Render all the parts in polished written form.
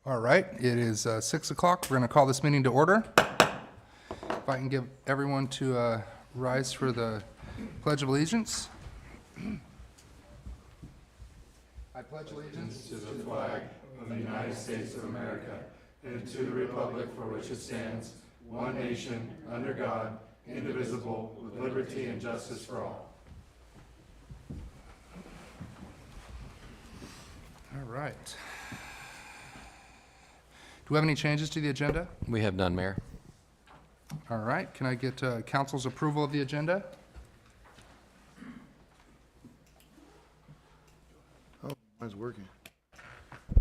All right, it is 6 o'clock. We're going to call this meeting to order. If I can give everyone to rise for the Pledge of Allegiance. I pledge allegiance To the flag of the United States of America and to the republic for which it stands, one nation, under God, indivisible, with liberty and justice for all. All right. Do we have any changes to the agenda? We have none, Mayor. All right, can I get council's approval of the agenda? Mine's working.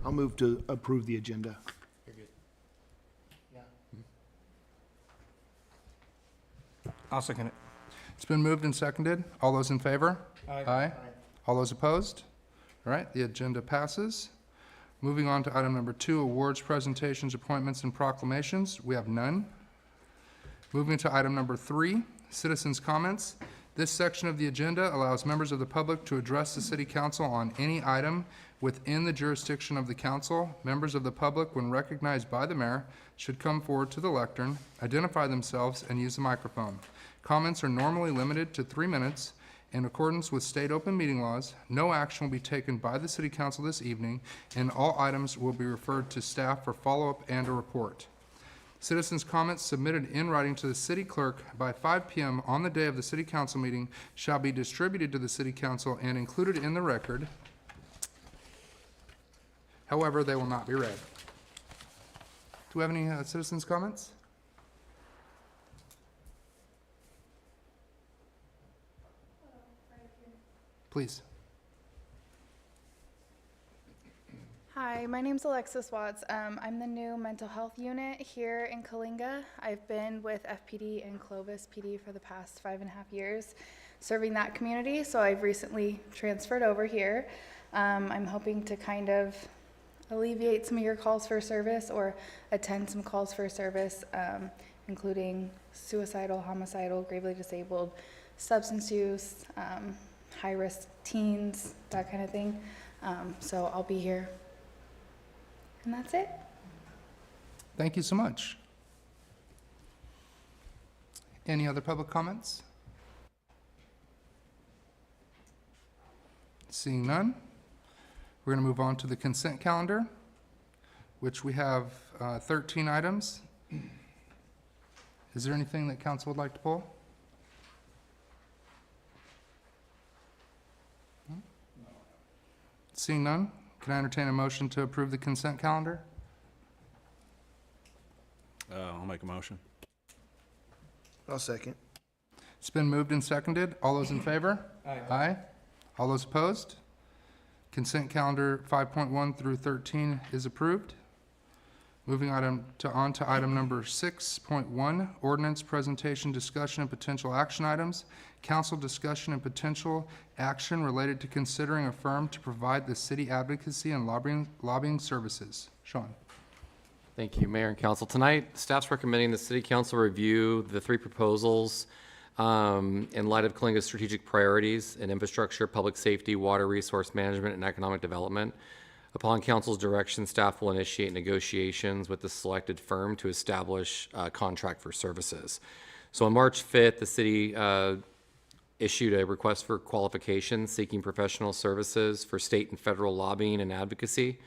I'll move to approve the agenda. I'll second it. It's been moved and seconded. All those in favor? Aye. All those opposed? All right, the agenda passes. Moving on to item number 2, awards, presentations, appointments, and proclamations. We have none. Moving to item number 3, citizens' comments. This section of the agenda allows members of the public to address the city council on any item within the jurisdiction of the council. Members of the public, when recognized by the mayor, should come forward to the lectern, identify themselves, and use the microphone. Comments are normally limited to 3 minutes. In accordance with state open meeting laws, no action will be taken by the city council this evening, and all items will be referred to staff for follow-up and a report. Citizens' comments submitted in writing to the city clerk by 5 p.m. on the day of the city council meeting shall be distributed to the city council and included in the record. However, they will not be read. Do we have any citizens' comments? Please. Hi, my name's Alexis Watts. I'm the new mental health unit here in Coalinga. I've been with FPD and Clovis PD for the past 5.5 years, serving that community, so I've recently transferred over here. I'm hoping to kind of alleviate some of your calls for service or attend some calls for service, including suicidal, homicidal, gravely disabled, substance use, high-risk teens, that kind of thing. So I'll be here. And that's it. Thank you so much. Any other public comments? Seeing none, we're going to move on to the consent calendar, which we have 13 items. Is there anything that council would like to pull? Seeing none, can I entertain a motion to approve the consent calendar? I'll make a motion. I'll second. It's been moved and seconded. All those in favor? Aye. All those opposed? Consent calendar 5.1 through 13 is approved. Moving on to item number 6.1, ordinance presentation, discussion, and potential action items. Council discussion and potential action related to considering a firm to provide the city advocacy and lobbying services. Sean. Thank you, Mayor and Council. Tonight, staff's recommending the City Council review the 3 proposals in light of Coalinga's strategic priorities in infrastructure, public safety, water resource management, and economic development. Upon Council's direction, staff will initiate negotiations with the selected firm to establish a contract for services. So on March 5th, the city issued a request for qualifications seeking professional services for state and federal lobbying and advocacy.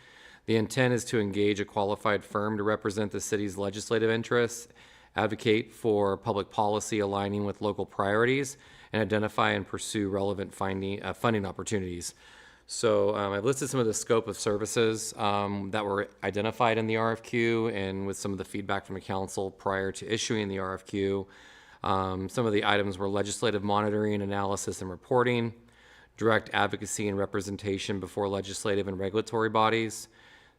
The intent is to engage a qualified firm to represent the city's legislative interests, advocate for public policy aligning with local priorities, and identify and pursue relevant funding opportunities. So I've listed some of the scope of services that were identified in the RFQ and with some of the feedback from the council prior to issuing the RFQ. Some of the items were legislative monitoring, analysis, and reporting, direct advocacy and representation before legislative and regulatory bodies,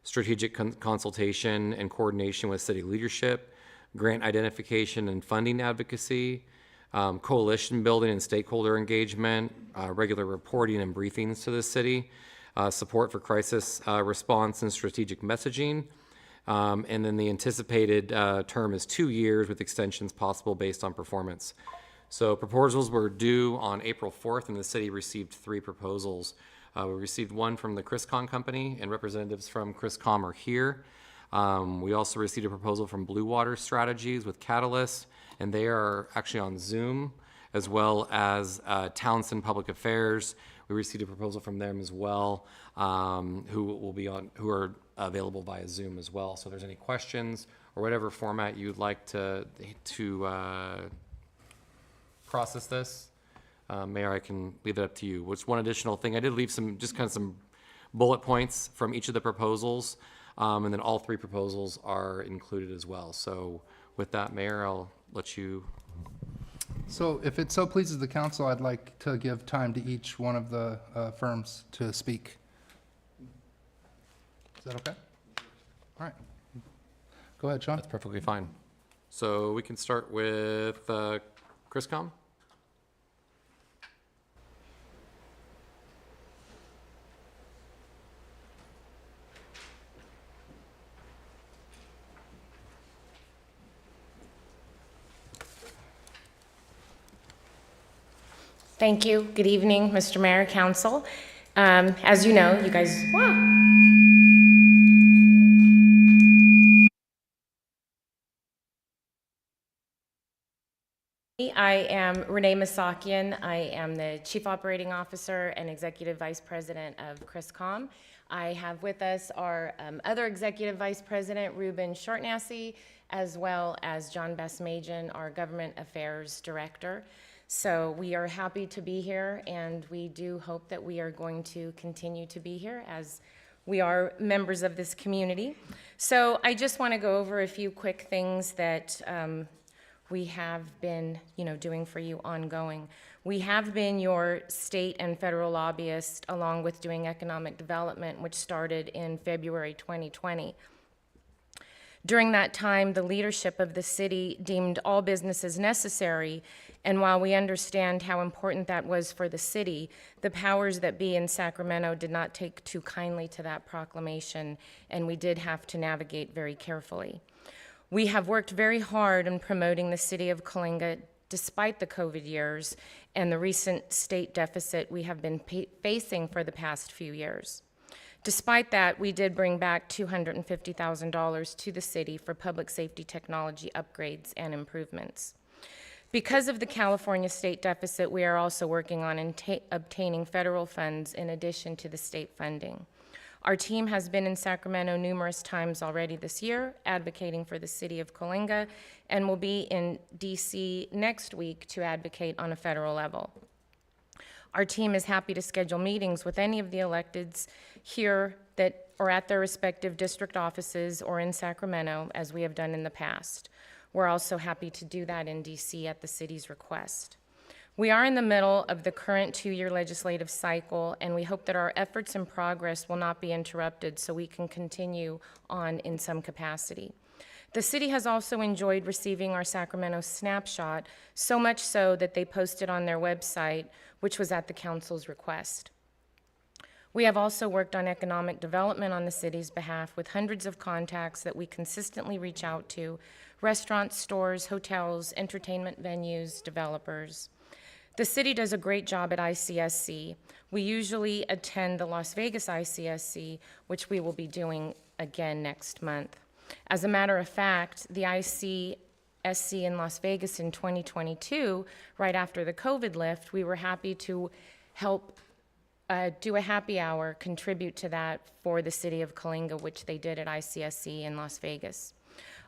strategic consultation and coordination with city leadership, grant identification and funding advocacy, coalition building and stakeholder engagement, regular reporting and briefings to the city, support for crisis response and strategic messaging, and then the anticipated term is 2 years with extensions possible based on performance. So proposals were due on April 4th, and the city received 3 proposals. We received one from the Criscom company, and representatives from Criscom are here. We also received a proposal from Blue Water Strategies with Catalyst, and they are actually on Zoom, as well as Townsend Public Affairs. We received a proposal from them as well, who are available via Zoom as well. So if there's any questions or whatever format you'd like to process this, Mayor, I can leave it up to you. Which one additional thing, I did leave some, just kind of some bullet points from each of the proposals, and then all three proposals are included as well. So with that, Mayor, I'll let you. So if it so pleases the council, I'd like to give time to each one of the firms to speak. Is that okay? All right. Go ahead, Sean. That's perfectly fine. So we can start with Chriscom. Thank you. Good evening, Mr. Mayor, Council. As you know, you guys, I am Renee Masakian. I am the Chief Operating Officer and Executive Vice President of Chriscom. I have with us our other Executive Vice President, Ruben Shortnassy, as well as John Besmajan, our Government Affairs Director. So we are happy to be here, and we do hope that we are going to continue to be here as we are members of this community. So I just want to go over a few quick things that we have been, doing for you ongoing. We have been your state and federal lobbyist, along with doing economic development, which started in February 2020. During that time, the leadership of the city deemed all businesses necessary, and while we understand how important that was for the city, the powers that be in Sacramento did not take too kindly to that proclamation, and we did have to navigate very carefully. We have worked very hard in promoting the city of Coalinga despite the COVID years and the recent state deficit we have been facing for the past few years. Despite that, we did bring back $250,000 to the city for public safety technology upgrades and improvements. Because of the California state deficit, we are also working on obtaining federal funds in addition to the state funding. Our team has been in Sacramento numerous times already this year, advocating for the city of Coalinga, and will be in DC next week to advocate on a federal level. Our team is happy to schedule meetings with any of the electeds here that are at their respective district offices or in Sacramento, as we have done in the past. We're also happy to do that in DC at the city's request. We are in the middle of the current 2-year legislative cycle, and we hope that our efforts and progress will not be interrupted so we can continue on in some capacity. The city has also enjoyed receiving our Sacramento snapshot, so much so that they posted on their website, which was at the council's request. We have also worked on economic development on the city's behalf with hundreds of contacts that we consistently reach out to: restaurants, stores, hotels, entertainment venues, developers. The city does a great job at ICSC. We usually attend the Las Vegas ICSC, which we will be doing again next month. As a matter of fact, the ICSC in Las Vegas in 2022, right after the COVID lift, we were happy to help do a happy hour, contribute to that for the city of Coalinga, which they did at ICSC in Las Vegas.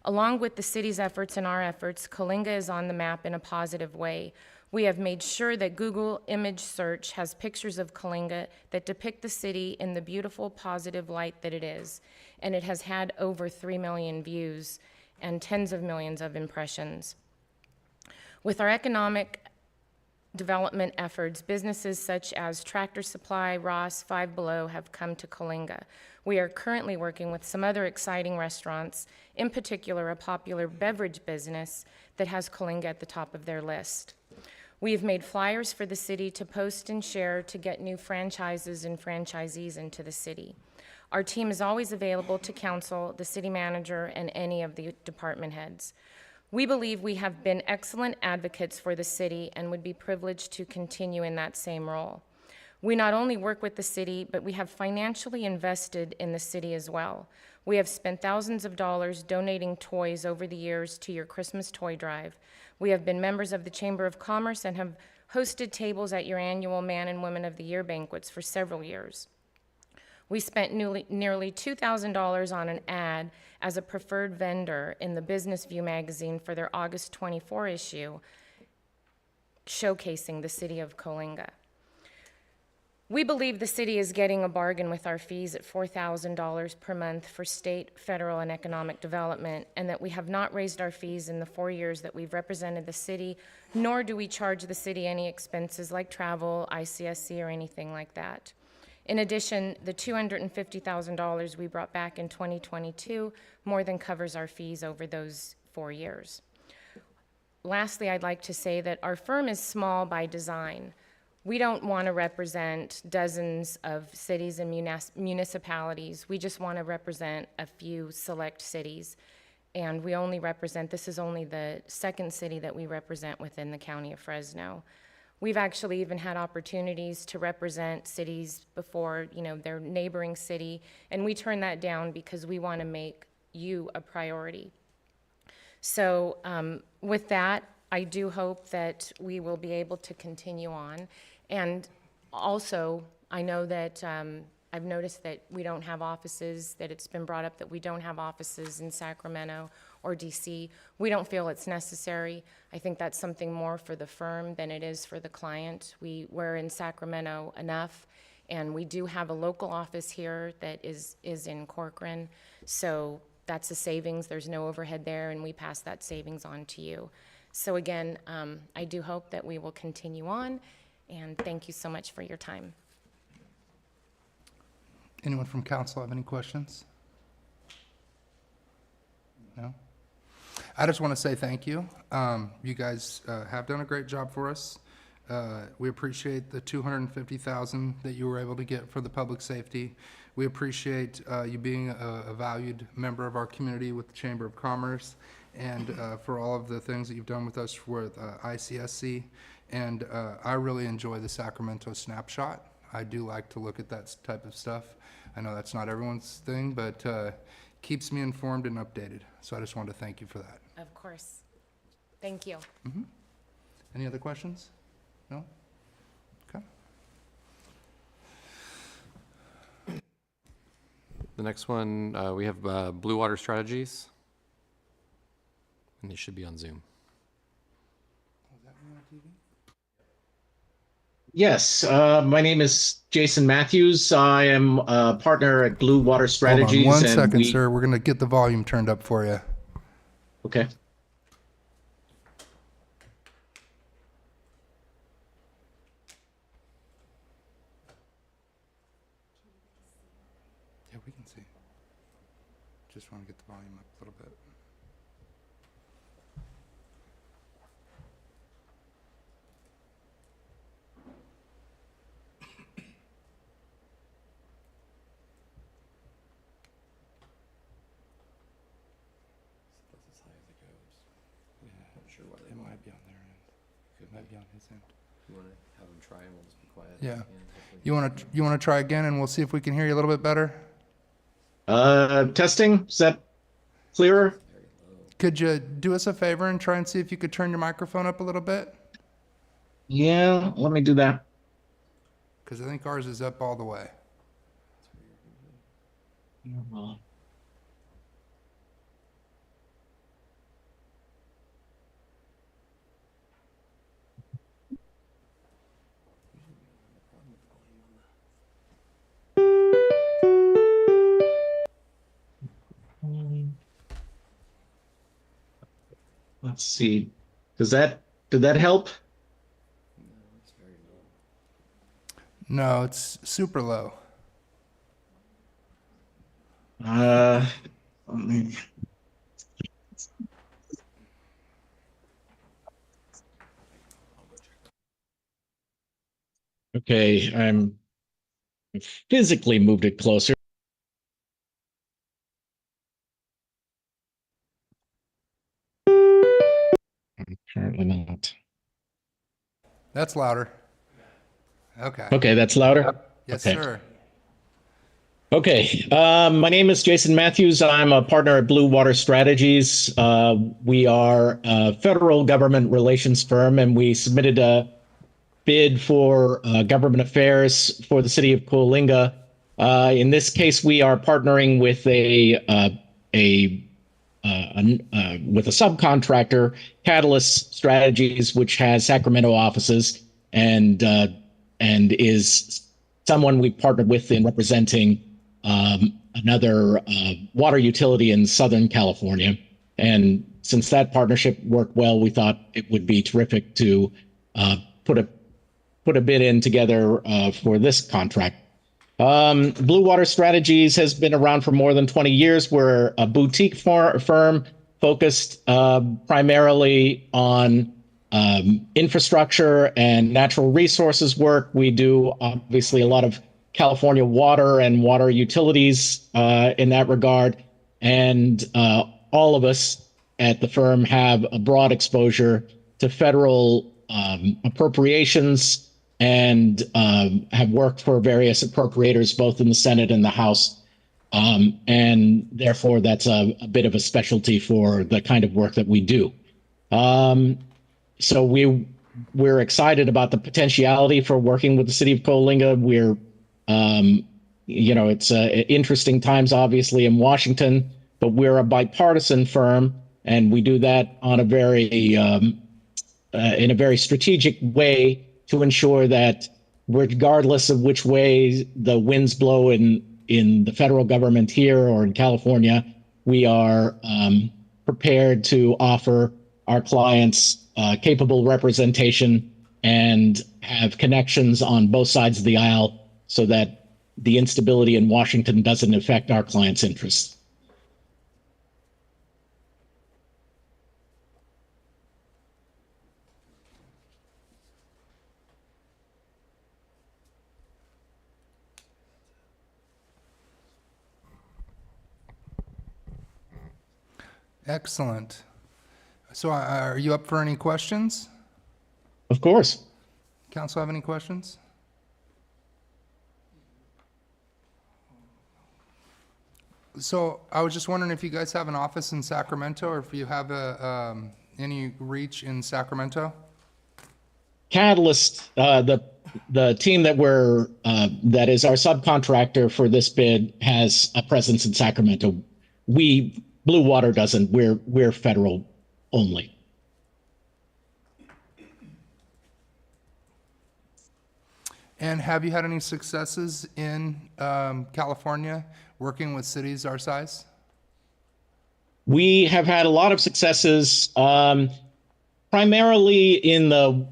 Along with the city's efforts and our efforts, Coalinga is on the map in a positive way. We have made sure that Google image search has pictures of Coalinga that depict the city in the beautiful, positive light that it is, and it has had over 3 million views and tens of millions of impressions. With our economic development efforts, businesses such as Tractor Supply, Ross, Five Below have come to Coalinga. We are currently working with some other exciting restaurants, in particular a popular beverage business that has Coalinga at the top of their list. We have made flyers for the city to post and share to get new franchises and franchisees into the city. Our team is always available to council, the city manager, and any of the department heads. We believe we have been excellent advocates for the city and would be privileged to continue in that same role. We not only work with the city, but we have financially invested in the city as well. We have spent thousands of dollars donating toys over the years to your Christmas toy drive. We have been members of the Chamber of Commerce and have hosted tables at your annual Man and Women of the Year banquets for several years. We spent nearly $2,000 on an ad as a preferred vendor in the Business View magazine for their August 24 issue, showcasing the city of Coalinga. We believe the city is getting a bargain with our fees at $4,000 per month for state, federal, and economic development, and that we have not raised our fees in the 4 years that we've represented the city, nor do we charge the city any expenses like travel, ICSC, or anything like that. In addition, the $250,000 we brought back in 2022 more than covers our fees over those 4 years. Lastly, I'd like to say that our firm is small by design. We don't want to represent dozens of cities and municipalities. We just want to represent a few select cities. And we only represent, this is only the second city that we represent within the county of Fresno. We've actually even had opportunities to represent cities before, their neighboring city, and we turn that down because we want to make you a priority. So with that, I do hope that we will be able to continue on. And also, I know that I've noticed that we don't have offices, that it's been brought up that we don't have offices in Sacramento or DC. We don't feel it's necessary. I think that's something more for the firm than it is for the client. We're in Sacramento enough, and we do have a local office here that is in Corcoran. So that's a savings. There's no overhead there, and we pass that savings on to you. So again, I do hope that we will continue on, and thank you so much for your time. Anyone from council have any questions? No? I just want to say thank you. You guys have done a great job for us. We appreciate the $250,000 that you were able to get for the public safety. We appreciate you being a valued member of our community with the Chamber of Commerce, and for all of the things that you've done with us with ICSC. And I really enjoy the Sacramento Snapshot. I do like to look at that type of stuff. I know that's not everyone's thing, but keeps me informed and updated. So I just wanted to thank you for that. Of course. Thank you. Any other questions? No? Okay. The next one, we have Blue Water Strategies, and they should be on Zoom. Yes, my name is Jason Matthews. I am a partner at Blue Water Strategies. Hold on 1 second, sir. We're going to get the volume turned up for you. Okay. Yeah, we can see. Just want to get the volume up a little bit. It might be on their end. It might be on his end. You want to have them try, and we'll just be quiet. Yeah. You want to try again, and we'll see if we can hear you a little bit better? Testing. Is that clearer? Could you do us a favor and try and see if you could turn your microphone up a little bit? Yeah, let me do that. Because I think ours is up all the way. Let's see. Did that help? No, it's super low. Let me- Okay, I physically moved it closer. Apparently not. That's louder. Okay. Okay, that's louder? Yes, Okay. sir. Okay, my name is Jason Matthews. I'm a partner at Blue Water Strategies. We are a federal government relations firm, and we submitted a bid for government affairs for the city of Coalinga. In this case, we are partnering with with a subcontractor, Catalyst Strategies, which has Sacramento offices and is someone we partnered with in representing another water utility in Southern California. And since that partnership worked well, we thought it would be terrific to put a bid in together for this contract. Blue Water Strategies has been around for more than 20 years. We're a boutique firm focused primarily on infrastructure and natural resources work. We do obviously a lot of California water and water utilities in that regard. And all of us at the firm have a broad exposure to federal appropriations and have worked for various appropriators, both in the Senate and the House. And therefore, that's a bit of a specialty for the kind of work that we do. So we're excited about the potentiality for working with the city of Coalinga. We're, it's interesting times, obviously, in Washington, but we're a bipartisan firm, and we do that on a very, in a very strategic way to ensure that regardless of which way the winds blow in the federal government here or in California, we are prepared to offer our clients capable representation and have connections on both sides of the aisle so that the instability in Washington doesn't affect our clients' interests. Excellent. So are you up for any questions? Of course. Council have any questions? So I was just wondering if you guys have an office in Sacramento or if you have any reach in Sacramento? Catalyst, the team that that is our subcontractor for this bid, has a presence in Sacramento. Blue Water doesn't. We're federal only. And have you had any successes in California working with cities our size? We have had a lot of successes, primarily in the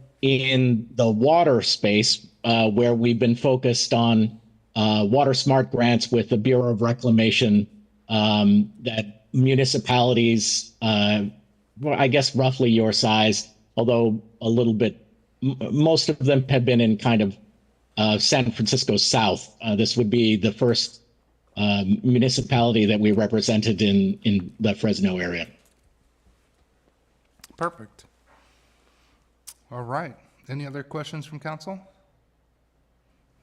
water space, where we've been focused on water smart grants with the Bureau of Reclamation that municipalities, I guess roughly your size, although a little bit, most of them have been in kind of San Francisco South. This would be the first municipality that we represented in the Fresno area. Perfect. All right. Any other questions from council?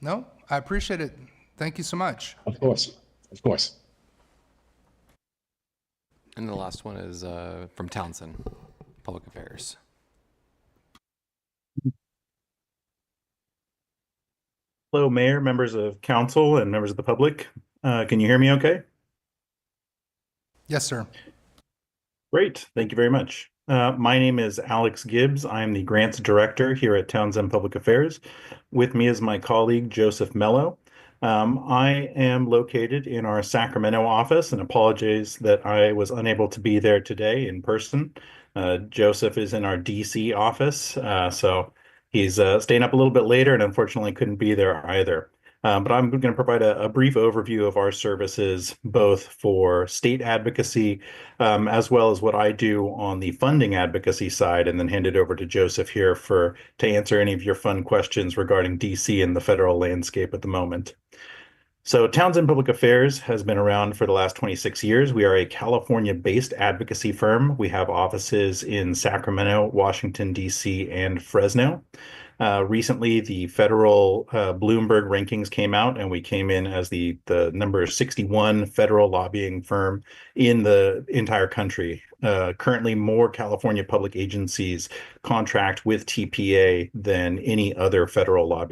No? I appreciate it. Thank you so much. Of course. Of course. And the last one is from Townsend, Public Affairs. Hello, Mayor, members of council, and members of the public. Can you hear me okay? Yes, sir. Great. Thank you very much. My name is Alex Gibbs. I'm the grants director here at Townsend Public Affairs. With me is my colleague, Joseph Mello. I am located in our Sacramento office and apologize that I was unable to be there today in person. Joseph is in our DC office, so he's staying up a little bit later and unfortunately couldn't be there either. But I'm going to provide a brief overview of our services, both for state advocacy, as well as what I do on the funding advocacy side, and then hand it over to Joseph here to answer any of your fun questions regarding DC and the federal landscape at the moment. So Townsend Public Affairs has been around for the last 26 years. We are a California-based advocacy firm. We have offices in Sacramento, Washington, D.C., and Fresno. Recently, the federal Bloomberg rankings came out, and we came in as the number 61 federal lobbying firm in the entire country. Currently, more California public agencies contract with TPA than any other federal lobby.